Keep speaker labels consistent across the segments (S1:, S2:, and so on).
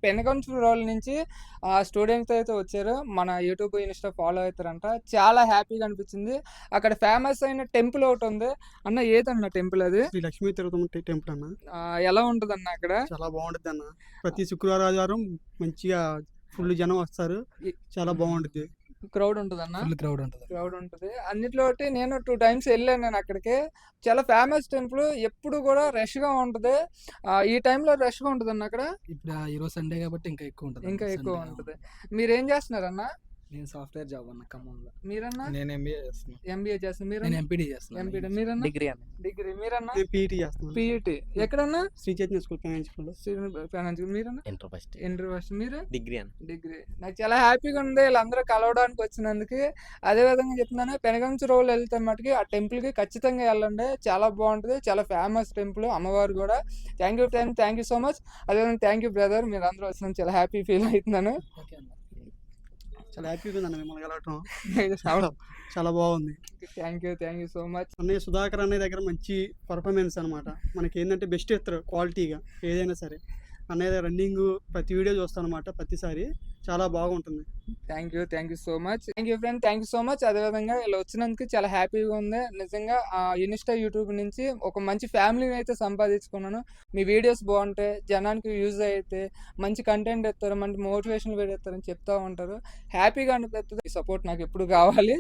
S1: పెనుగంచిప్రోలు నుంచి స్టూడెంట్స్ అయితే వచ్చారు. మన యూట్యూబ్, ఇన్‌స్టా ఫాలో అవుతారంట. చాలా హ్యాపీగా అనిపించింది. అక్కడ ఫేమస్ అయిన టెంపుల్ ఒకటుంది. అన్న ఏదన్న టెంపుల్ అది?
S2: శ్రీ లక్ష్మీ తిరుపతి టెంపుల్ అన్న.
S1: ఎలా ఉంటదన్న అక్కడ?
S2: చాలా బావుండిద్దన్న. ప్రతి శుక్రవారం, ఆదివారం మంచిగా ఫుల్ జనం వస్తారు.
S1: ఇ
S2: చాలా బావుండిద్ది.
S1: క్రౌడ్ ఉంటదన్న?
S3: ఫుల్ క్రౌడ్ ఉంటది.
S1: క్రౌడ్ ఉంటది. అన్నిట్లోటి నేను 2 టైమ్స్ ఎళ్ళాను నేనక్కడికి. చాలా ఫేమస్ టెంపుల్. ఎప్పుడు గూడా రష్‌గా ఉంటది. ఈ టైంలో రష్‌గా ఉంటదన్న అక్కడ?
S3: ఇప్పుడు ఈరోజు సండే కాబట్టి ఇంకా ఎక్కువ ఉంటది.
S1: ఇంకా ఎక్కువ
S3: సండే
S1: ఉంటది. మీరేం జేస్తున్నారన్న?
S3: నేను సాఫ్ట్‌వేర్ జాబ్ అన్న ఖమ్మంలో.
S1: మీరన్న?
S4: నేను ఎంబీఏ చేస్తున్నా.
S1: ఎంబీఏ చేస్తున్నారు.
S3: నేను
S1: మీరన్న?
S3: ఎంపీడీ చేస్తున్నాను.
S1: ఎంపీడీ. మీరన్న?
S4: డిగ్రీ అన్న.
S1: డిగ్రీ. మీరన్న?
S2: నేను పీఈటీ చేస్తున్నాను.
S1: పీఈటీ. ఎక్కడన్నా?
S2: శ్రీ చైతన్య స్కూల్ ఫైనాన్షియల్‌లో.
S1: ఫైనాన్స్. మీరన్న?
S4: Inter first
S1: inter first. మీరు?
S4: డిగ్రీ అన్న.
S1: డిగ్రీ. నాకు చాలా హ్యాపీగా ఉంది వీళ్ళందరూ కలవడానికి వచ్చినందుకు. అదే విధంగా చెప్తున్నాను, పెనుగంచిప్రోలు వెళ్తే మటుకి ఆ టెంపుల్‌కి ఖచ్చితంగా వెళ్ళండి. చాలా బావుంటది. చాలా ఫేమస్ టెంపుల్. అమ్మవారు కూడా. Thank you so much. అదేవిధంగా థ్యాంక్ యూ బ్రదర్. మీరందరూ వచ్చినందుకు చాలా హ్యాపీ ఫీల్ అవుతున్నాను.
S3: ఓకే అన్న.
S2: చాలా హ్యాపీగా ఉందన్న మిమ్మల్ని కలవటం.
S1: అవును.
S2: చాలా బావుంది.
S1: Thank you so much.
S2: అన్నయ్య సుధాకర్ అన్నయ్య దగ్గర మంచి పర్ఫార్మెన్స్ అనమాట. మనకేందంటే బెస్ట్ ఇస్తారు క్వాలిటీగా ఏదైనా సరే. అన్నయ్య దగ్గర రన్నింగు ప్రతి వీడియో చూస్తానన్నమాట ప్రతిసారి. చాలా బాగుంటుంది.
S1: Thank you so much. Friend. Thank you so much. అదేవిధంగా ఇలా వచ్చినందుకు చాలా హ్యాపీగా ఉంది. నిజంగా ఇన్‌స్టా, యూట్యూబ్ నుంచి ఒక మంచి ఫ్యామిలీని అయితే సంపాదించుకున్నాను. మీ వీడియోస్ బావుంటాయి. జనానికి యూజ్ అయితే మంచి కంటెంట్ ఇస్తారు. మంచి మోటివేషనల్ వీడియో ఇస్తారని చెప్తా ఉంటారు. హ్యాపీగా అనిపిస్తది. ఈ సపోర్ట్ నాకు ఎప్పుడు కావాలి.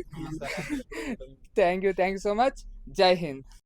S1: Thank you so much. జై హింద్.